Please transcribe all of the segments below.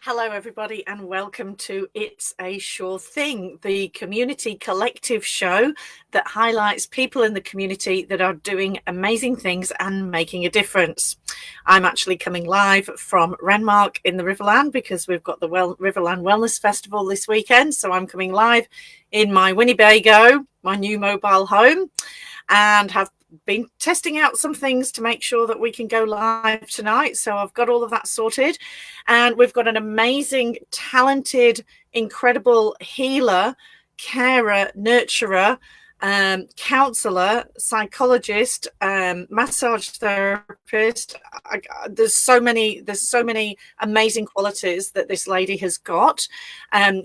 Hello, everybody, and welcome to It's a Sure Thing, the community collective show that highlights people in the community that are doing amazing things and making a difference. I'm actually coming live from Renmark in the Riverland because we've got the Riverland Wellness Festival this weekend. So I'm coming live in my Winnebago, my new mobile home, and have been testing out some things to make sure that we can go live tonight. So I've got all of that sorted, and we've got an amazing, talented, incredible healer, carer, nurturer, counselor, psychologist, massage therapist. There's so many amazing qualities that this lady has got,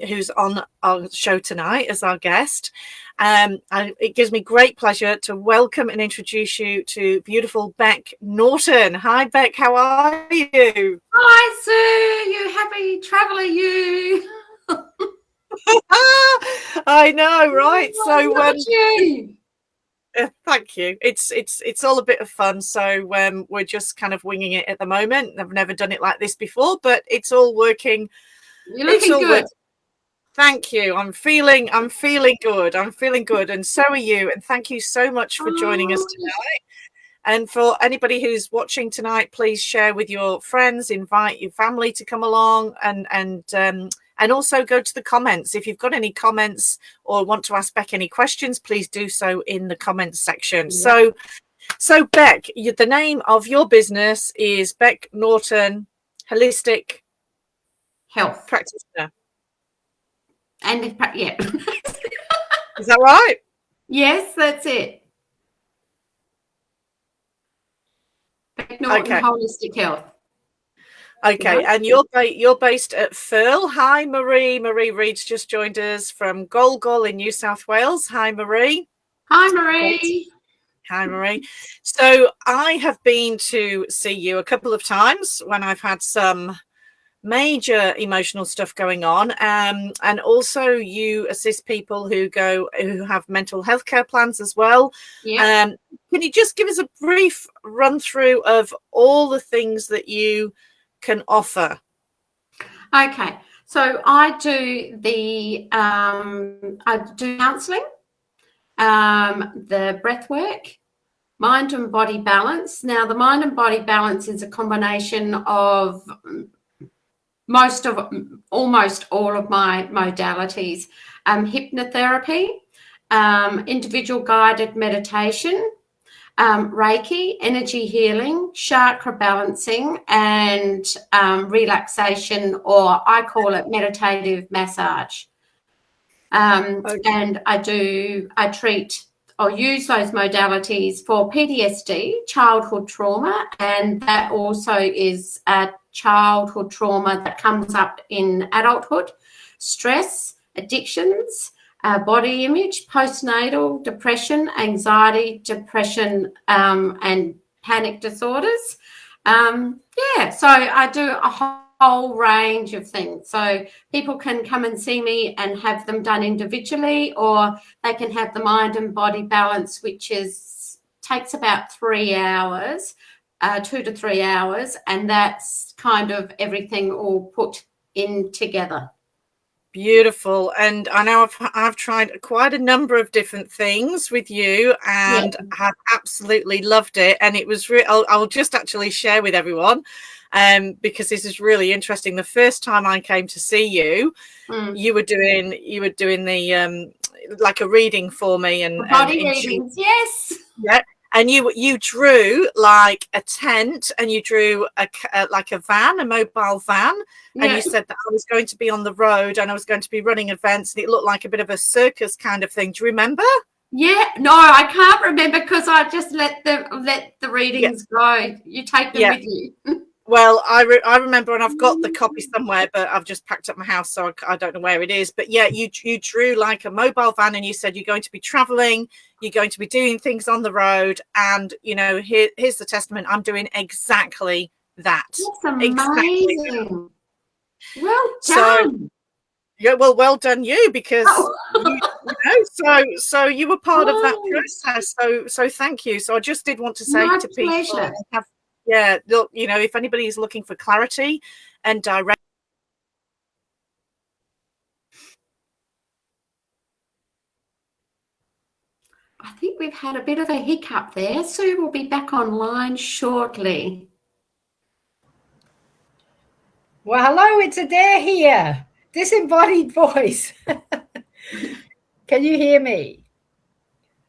who's on our show tonight as our guest. It gives me great pleasure to welcome and introduce you to beautiful Beck Norton. Hi, Beck. How are you? Hi, Sue. You happy traveller, you. I know, right? Thank you. It's all a bit of fun. So we're just kind of winging it at the moment. I've never done it like this before, but it's all working. You're looking good. Thank you. I'm feeling good. And so are you. And thank you so much for joining us tonight. And for anybody who's watching tonight, please share with your friends, invite your family to come along, and also go to the comments. If you've got any comments or want to ask Beck any questions, please do so in the comments section. Yeah. So Beck, the name of your business is Beck Norton Holistic Health Practitioner. And yeah. Is that right? Yes, that's it. Beck Norton Holistic Health. Okay, yeah. And you're based at Firle. Hi, Marie. Marie Reed's just joined us from Golgol in New South Wales. Hi, Marie. Hi, Marie. Hi, Marie. So I have been to see you a couple of times when I've had some major emotional stuff going on, and also you assist people who have mental health care plans as well. Yeah. Can you just give us a brief run through of all the things that you can offer? Okay, so I do counselling, the breath work, mind and body balance. Now, the mind and body balance is a combination of almost all of my modalities: hypnotherapy, individual guided meditation, Reiki, energy healing, chakra balancing, and relaxation, or I call it meditative massage. And I treat or use those modalities for PTSD, childhood trauma, and that also is a childhood trauma that comes up in adulthood, stress, addictions, body image, postnatal depression, anxiety, depression, and panic disorders. So I do a whole range of things. So people can come and see me and have them done individually, or they can have the mind and body balance, which takes about 3 hours, 2 to 3 hours, and that's kind of everything all put in together. Beautiful. And I know I've tried quite a number of different things with you, and have absolutely loved it. And it was I'll just actually share with everyone, because this is really interesting. The first time I came to see you, you were doing the like a reading for me, and body readings. Yes. Yeah. And you drew like a tent, and you drew like a van, a mobile van. And you said that I was going to be on the road and I was going to be running events, and it looked like a bit of a circus kind of thing. Do you remember? Yeah, no, I can't remember because I just let the readings go. You take them with you. Well, I remember, and I've got the copy somewhere, but I've just packed up my house, so I don't know where it is. But yeah, you drew like a mobile van, and you said you're going to be traveling, you're going to be doing things on the road, and here's the testament. I'm doing exactly that. That's amazing. Exactly. Well done. Well done you, because so you were part of that process. So thank you. So I just did want to say to people, look, if anybody is looking for clarity and direction, think we've had a bit of a hiccup there. Sue will be back online shortly. Well, hello, it's Adair here. Disembodied voice. Can you hear me?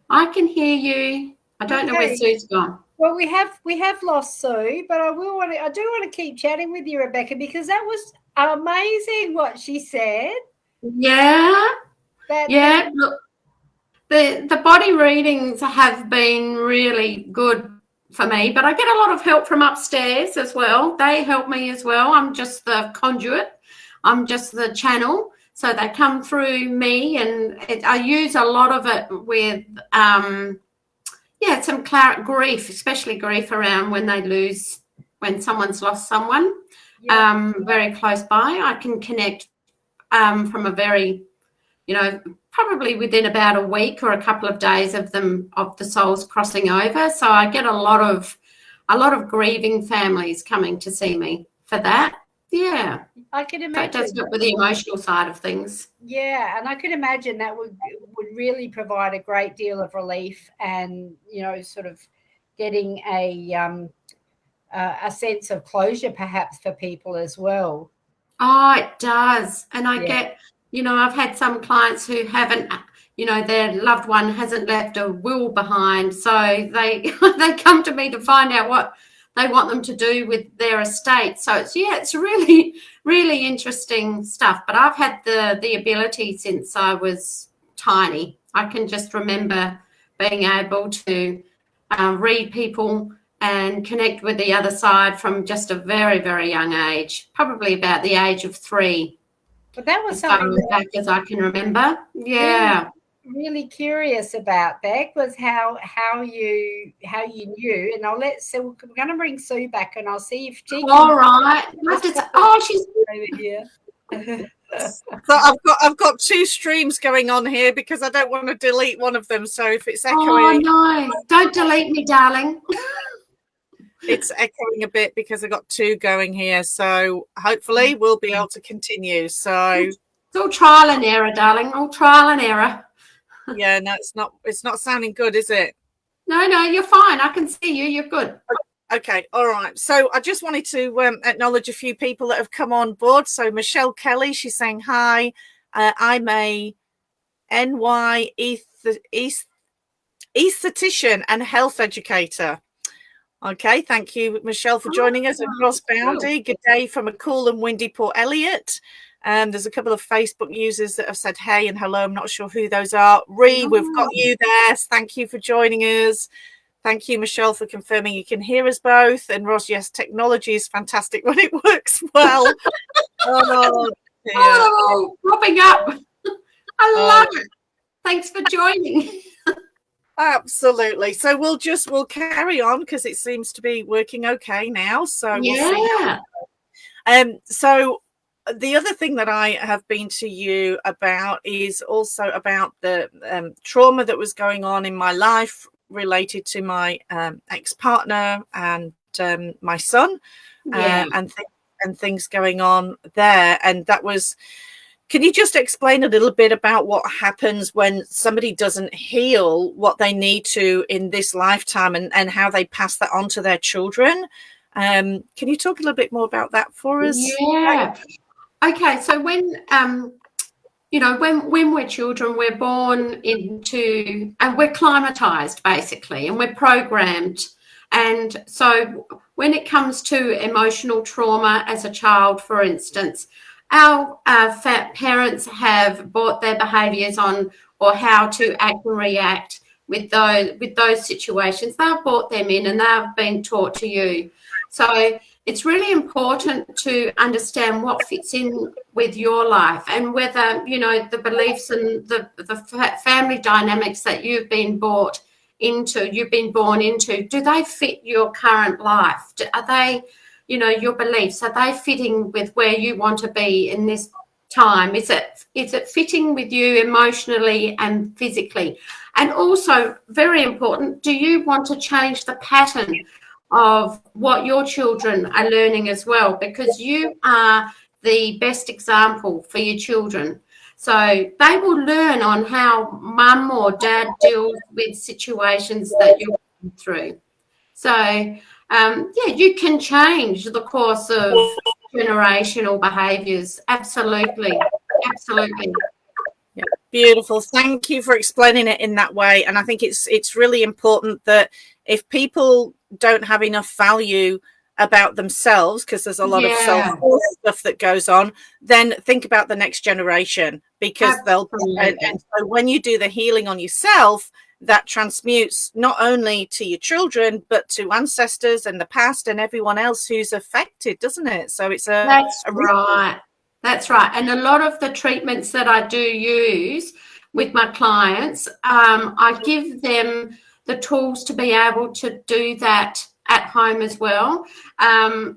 I can hear you. I don't know where Sue's gone. Well, we have lost Sue, but I do want to keep chatting with you, Rebecca, because that was amazing what she said. Yeah. Look, the body readings have been really good for me, but I get a lot of help from upstairs as well. They help me as well. I'm just the conduit. I'm just the channel. So they come through me, and I use a lot of it with, some grief, especially grief around when someone's lost someone very close by. I can connect from a very, probably within about a week or a couple of days of the souls crossing over. So I get a lot of grieving families coming to see me for that. Yeah, I can imagine. So it does help with the emotional side of things. Yeah, and I could imagine that would really provide a great deal of relief, and sort of getting a sense of closure perhaps for people as well. Oh, it does. And I get, I've had some clients who haven't, their loved one hasn't left a will behind. So they come to me to find out what they want them to do with their estate. So it's really, really interesting stuff. But I've had the ability since I was tiny. I can just remember being able to read people and connect with the other side from just a very, very young age, probably about the age of 3. But that was as far back as I can remember. Yeah. Really curious about that was how you knew, and we're going to bring Sue back, and I'll see if she can. All right. She's over here. So I've got 2 streams going on here because I don't want to delete one of them. So if it's echoing, oh no, don't delete me, darling. It's echoing a bit because I've got 2 going here. So hopefully we'll be able to continue. So it's all trial and error, darling. All trial and error. Yeah, no, it's not sounding good, is it? No, you're fine. I can see you. You're good. Okay, all right. So I just wanted to acknowledge a few people that have come on board. So Michelle Kelly, she's saying hi. I'm a NY esthetician and health educator. Okay, thank you, Michelle, for joining us. And Ross Boundy, good day from a cool and windy Port Elliot. There's a couple of Facebook users that have said hey and hello. I'm not sure who those are. We've got you there. Thank you for joining us. Thank you, Michelle, for confirming you can hear us both. And Ross, yes, technology is fantastic when it works well. Popping up. I love it. Thanks for joining. Absolutely. So we'll carry on because it seems to be working okay now. So yeah. So the other thing that I have been to you about is also about the trauma that was going on in my life related to my ex-partner and my son and things going on there. And that was, can you just explain a little bit about what happens when somebody doesn't heal what they need to in this lifetime and how they pass that on to their children? Can you talk a little bit more about that for us? Yeah. Okay, so when we're children, we're born into, and we're climatized basically, and we're programmed. And so when it comes to emotional trauma as a child, for instance, our parents have brought their behaviors on, or how to act and react with those situations. They've brought them in and they've been taught to you. So it's really important to understand what fits in with your life, and whether, the beliefs and the family dynamics that you've been born into, do they fit your current life? Are they, your beliefs, are they fitting with where you want to be in this time? Is it fitting with you emotionally and physically? And also, very important, do you want to change the pattern of what your children are learning as well? Because you are the best example for your children. So they will learn on how mum or dad deals with situations that you're going through. So, you can change the course of generational behaviours. Absolutely. Absolutely. Yeah, beautiful. Thank you for explaining it in that way. And I think it's really important that if people don't have enough value about themselves, because there's a lot of self stuff that goes on, then think about the next generation, because they'll and so when you do the healing on yourself, that transmutes not only to your children but to ancestors and the past and everyone else who's affected, doesn't it? So it's right. That's right. And a lot of the treatments that I do use with my clients, I give them the tools to be able to do that at home as well.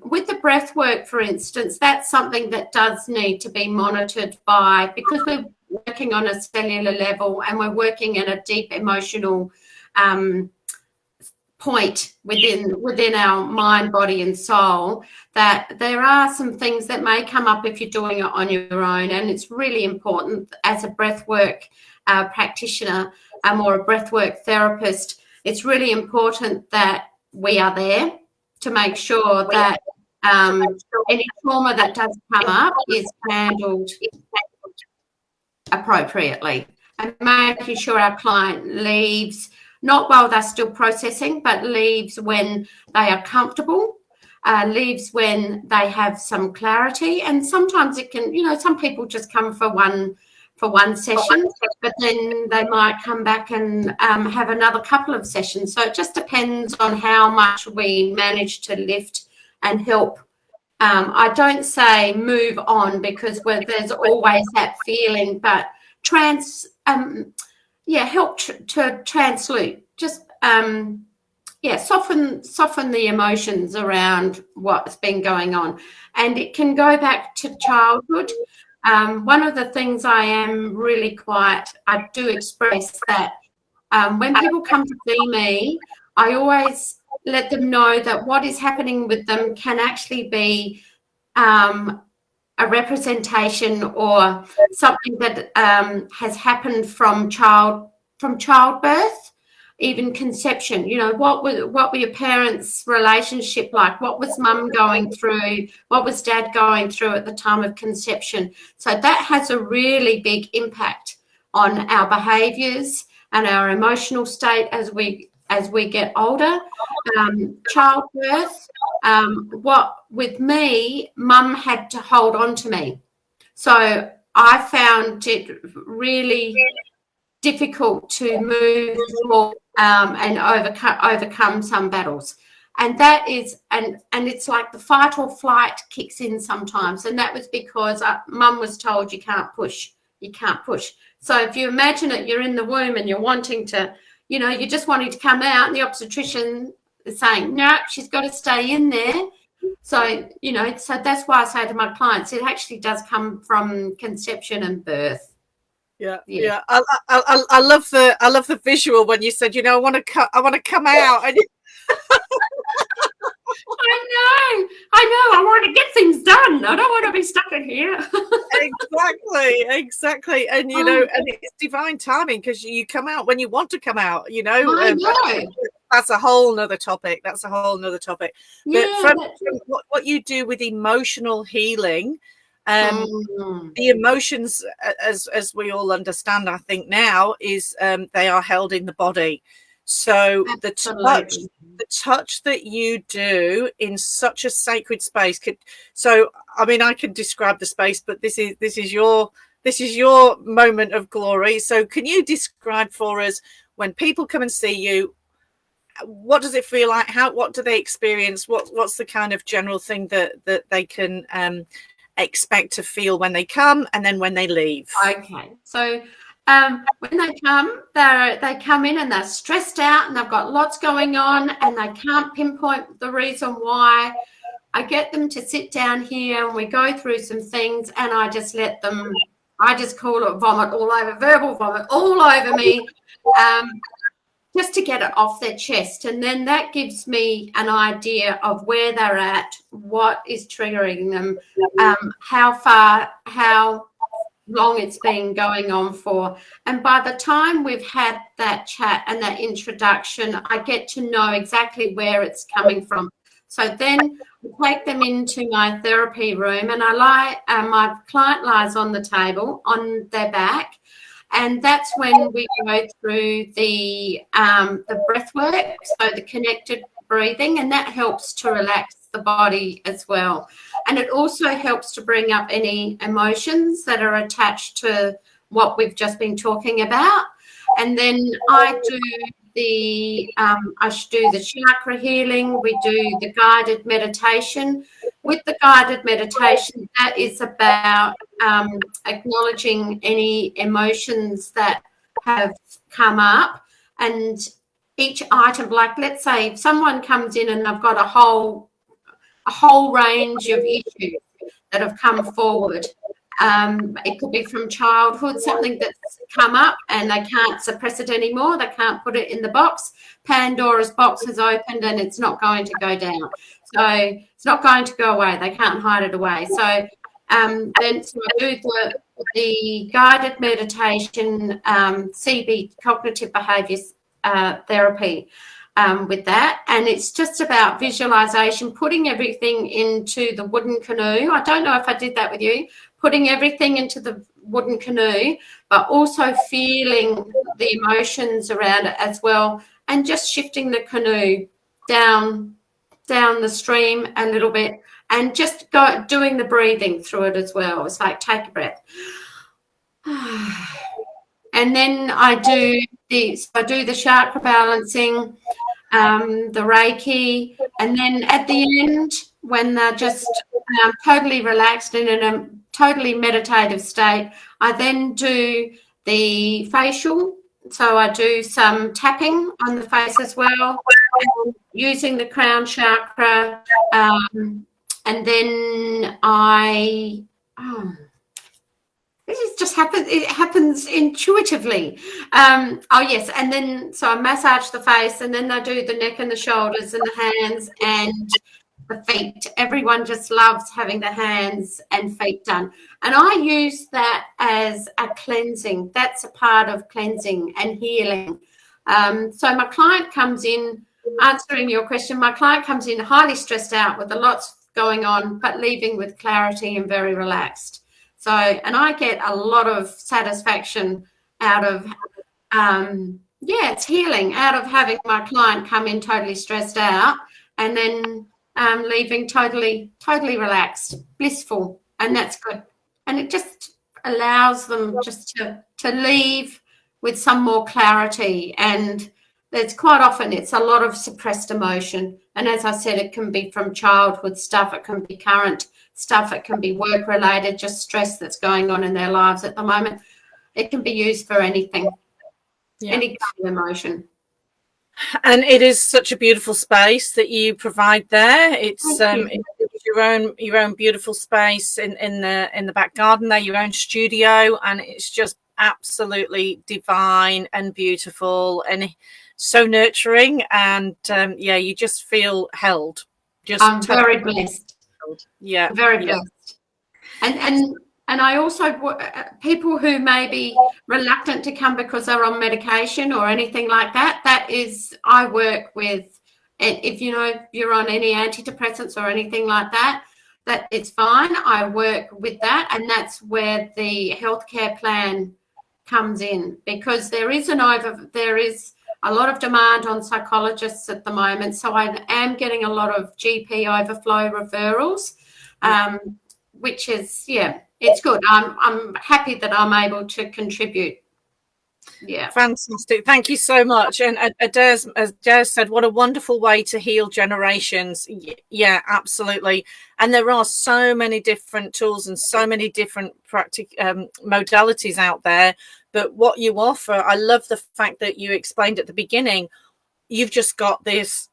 With the breath work, for instance, that's something that does need to be monitored because we're working on a cellular level and we're working in a deep emotional point within our mind, body and soul, that there are some things that may come up if you're doing it on your own. And it's really important as a breathwork practitioner or a breathwork therapist, it's really important that we are there to make sure that any trauma that does come up is handled appropriately, and making sure our client leaves not while they're still processing, but leaves when they are comfortable, leaves when they have some clarity. And sometimes it can, some people just come for one session, but then they might come back and have another couple of sessions. So it just depends on how much we manage to lift and help. I don't say move on, because there's always that feeling, but help to transmute, just soften the emotions around what's been going on. And it can go back to childhood. One of the things I do express that when people come to see me, I always let them know that what is happening with them can actually be a representation or something that has happened from childbirth, even conception. What were your parents' relationship like? What was mum going through? What was dad going through at the time of conception? So that has a really big impact on our behaviours and our emotional state as we get older. Childbirth, with me, mum had to hold on to me. So I found it really difficult to move forward and overcome some battles. And that is, and it's like the fight or flight kicks in sometimes. And that was because mum was told you can't push. So if you imagine it, you're in the womb and you're wanting to, you're just wanting to come out, and the obstetrician is saying, no, she's got to stay in there. So, so that's why I say to my clients, it actually does come from conception and birth. Yeah. I love the visual when you said, I want to come out. And I know. I want to get things done. I don't want to be stuck in here. Exactly. And and it's divine timing, because you come out when you want to come out. I know. That's a whole nother topic. But from what you do with emotional healing, the emotions, as we all understand, I think now, is they are held in the body. So the touch that you do in such a sacred space I can describe the space, but this is your moment of glory. So can you describe for us, when people come and see you, what does it feel like? What do they experience? What's the kind of general thing that they can expect to feel when they come and then when they leave? Okay, so when they come in and they're stressed out and they've got lots going on and they can't pinpoint the reason why, I get them to sit down here and we go through some things, and I just call it verbal vomit all over me, just to get it off their chest. And then that gives me an idea of where they're at, what is triggering them, how long it's been going on for. And by the time we've had that chat and that introduction, I get to know exactly where it's coming from. So then I take them into my therapy room, and my client lies on the table on their back. And that's when we go through the breath work, so the connected breathing, and that helps to relax the body as well. And it also helps to bring up any emotions that are attached to what we've just been talking about. And then I do the chakra healing. We do the guided meditation. With the guided meditation, that is about acknowledging any emotions that have come up, and each item, like let's say if someone comes in and they've got a whole range of issues that have come forward. It could be from childhood, something that's come up and they can't suppress it anymore. They can't put it in the box. Pandora's box has opened and it's not going to go down. So it's not going to go away. They can't hide it away. So then I do the guided meditation, CB, cognitive behaviours therapy. With that, and it's just about visualization, putting everything into the wooden canoe. I don't know if I did that with you, putting everything into the wooden canoe, but also feeling the emotions around it as well, and just shifting the canoe down the stream a little bit, and just doing the breathing through it as well. It's like, take a breath. And then I do the chakra balancing, the Reiki, and then at the end, when they're just totally relaxed and in a totally meditative state, I then do the facial. So I do some tapping on the face as well, using the crown chakra, and then this just happens. It happens intuitively. Yes, and then so I massage the face, and then I do the neck and the shoulders and the hands and the feet. Everyone just loves having the hands and feet done, and I use that as a cleansing. That's a part of cleansing and healing. So my client comes in, answering your question, my client comes in highly stressed out with a lot going on, but leaving with clarity and very relaxed. So, and I get a lot of satisfaction out of, it's healing, out of having my client come in totally stressed out and then leaving totally relaxed, blissful, and that's good. And it just allows them just to leave with some more clarity. And it's quite often, it's a lot of suppressed emotion. And as I said, it can be from childhood stuff, it can be current stuff, it can be work related, just stress that's going on in their lives at the moment. It can be used for anything, any kind of emotion. And it is such a beautiful space that you provide there. It's your own beautiful space in the back garden there, your own studio, and it's just absolutely divine and beautiful and so nurturing, and you just feel held. I'm very blessed. Yeah, very blessed. And I also, people who may be reluctant to come because they're on medication or anything like that, I work with, if you're on any antidepressants or anything like that, that it's fine. I work with that, and that's where the healthcare plan comes in, because there is a lot of demand on psychologists at the moment. So I am getting a lot of GP overflow referrals, which is, it's good. I'm happy that I'm able to contribute. Yeah. Fantastic. Thank you so much. And as Adair said, what a wonderful way to heal generations. Yeah, absolutely. And there are so many different tools and so many different modalities out there. But what you offer, I love the fact that you explained at the beginning, you've just got this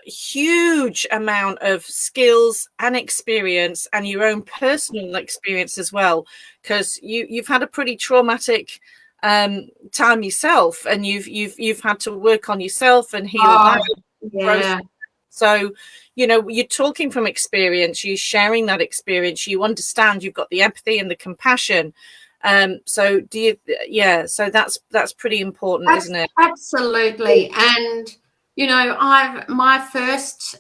huge amount of skills and experience, and your own personal experience as well, because you've had a pretty traumatic time yourself, and you've had to work on yourself and heal that. So, you know, you're talking from experience, you're sharing that experience, you understand, you've got the empathy and the compassion. So so that's pretty important, isn't it? Absolutely. And you know, my first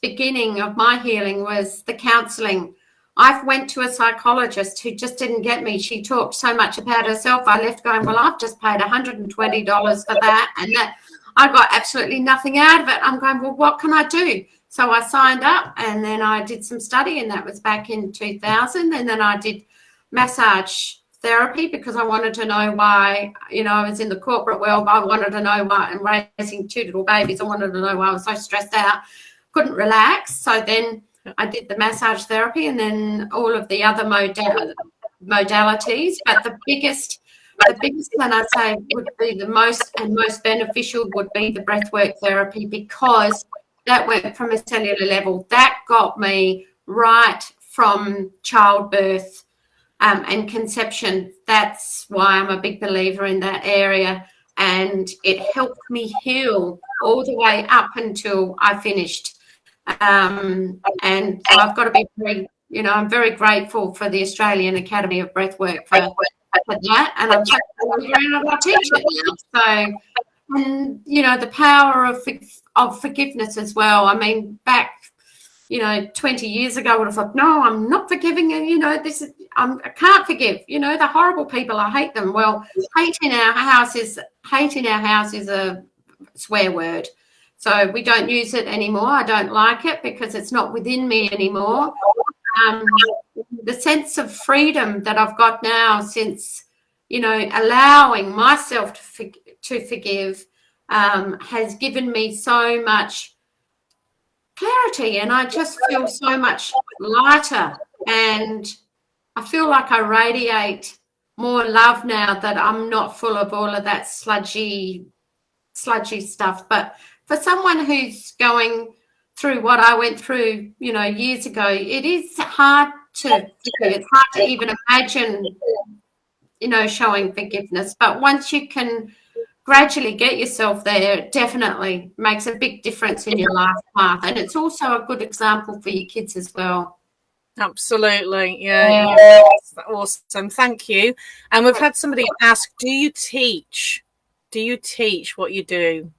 beginning of my healing was the counselling. I went to a psychologist who just didn't get me. She talked so much about herself. I left going, well, I've just paid $120 for that, and that I got absolutely nothing out of it. I'm going, well, what can I do? So I signed up, and then I did some study, and that was back in 2000. And then I did massage therapy because I wanted to know why, you know, I was in the corporate world. I wanted to know why, and raising 2 little babies, I wanted to know why I was so stressed out, couldn't relax. So then I did the massage therapy, and then all of the other modalities. But the biggest, and I'd say would be the most beneficial would be the breathwork therapy, because that went from a cellular level. That got me right from childbirth and conception. That's why I'm a big believer in that area, and it helped me heal all the way up until I finished. And so I've got to be very, you know, I'm very grateful for the Australian Academy of Breathwork for that, and I'm so grateful I teach it now. So, and you know, the power of forgiveness as well. I mean, back, you know, 20 years ago, I would have thought, no, I'm not forgiving, and you know, I can't forgive. You know, the horrible people, I hate them. Well, hate in our house is a swear word. So we don't use it anymore. I don't like it because it's not within me anymore. The sense of freedom that I've got now since, you know, allowing myself to forgive has given me so much clarity, and I just feel so much lighter, and I feel like I radiate more love now that I'm not full of all of that sludgy stuff. But for someone who's going through what I went through, you know, years ago, it is hard to do. It's hard to even imagine, you know, showing forgiveness. But once you can gradually get yourself there, it definitely makes a big difference in your life path. And it's also a good example for your kids as well. Absolutely. Yeah. Awesome. Thank you. And we've had somebody ask, do you teach what you do?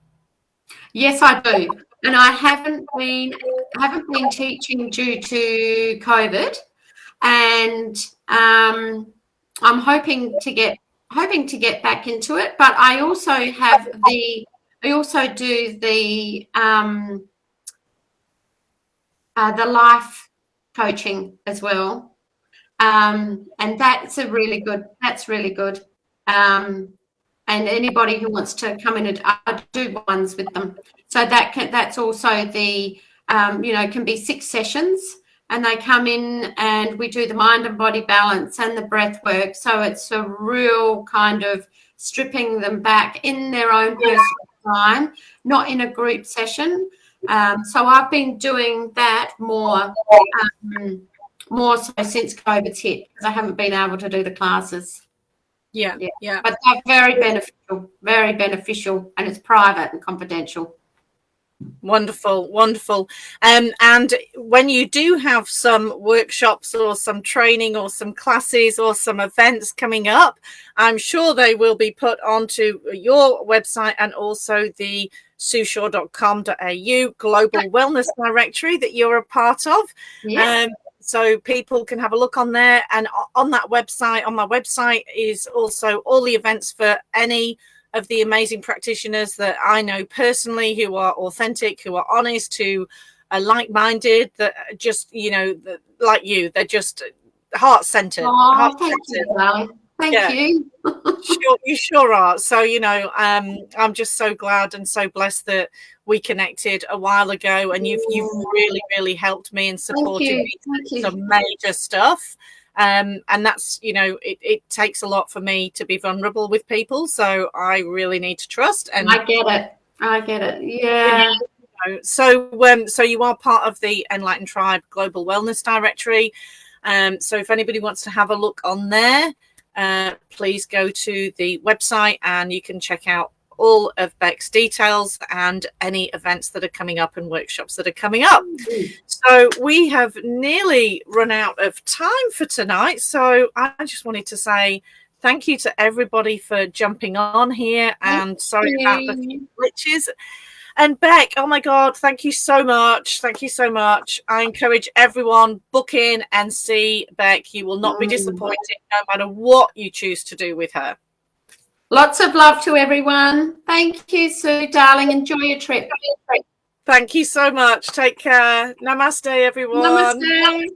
Yes, I do. And I haven't been teaching due to COVID, and I'm hoping to get back into it. But I also do the life coaching as well, and that's really good. And anybody who wants to come in, I do ones with them. So that's also the you know, can be 6 sessions, and they come in and we do the mind and body balance and the breath work. So it's a real kind of stripping them back in their own personal time, not in a group session. So I've been doing that more so since COVID's hit, because I haven't been able to do the classes. Yeah. But they're very beneficial, and it's private and confidential. Wonderful. And when you do have some workshops or some training or some classes or some events coming up, I'm sure they will be put onto your website and also the sushaw.com.au global wellness directory that you're a part of. Yeah. So people can have a look on there, and on that website, on my website, is also all the events for any of the amazing practitioners that I know personally, who are authentic, who are honest, who are like-minded, that just, you know, like you, they're just heart-centered. Oh, thank you, darling. Thank you. You sure are. So, you know, I'm just so glad and so blessed that we connected a while ago, and you've really helped me and supported me with some major stuff. And that's, you know, it takes a lot for me to be vulnerable with people. So I really need to trust. And I get it. Yeah. You know, so you are part of the Enlightened Tribe Global Wellness Directory. So if anybody wants to have a look on there, please go to the website and you can check out all of Beck's details and any events that are coming up and workshops that are coming up. So we have nearly run out of time for tonight. So I just wanted to say thank you to everybody for jumping on here, and sorry about the few glitches. And Beck, oh my God, thank you so much. Thank you so much. I encourage everyone, book in and see Beck. You will not be disappointed no matter what you choose to do with her. Lots of love to everyone. Thank you, Sue, darling. Enjoy your trip. Thank you so much. Take care. Namaste, everyone. Namaste.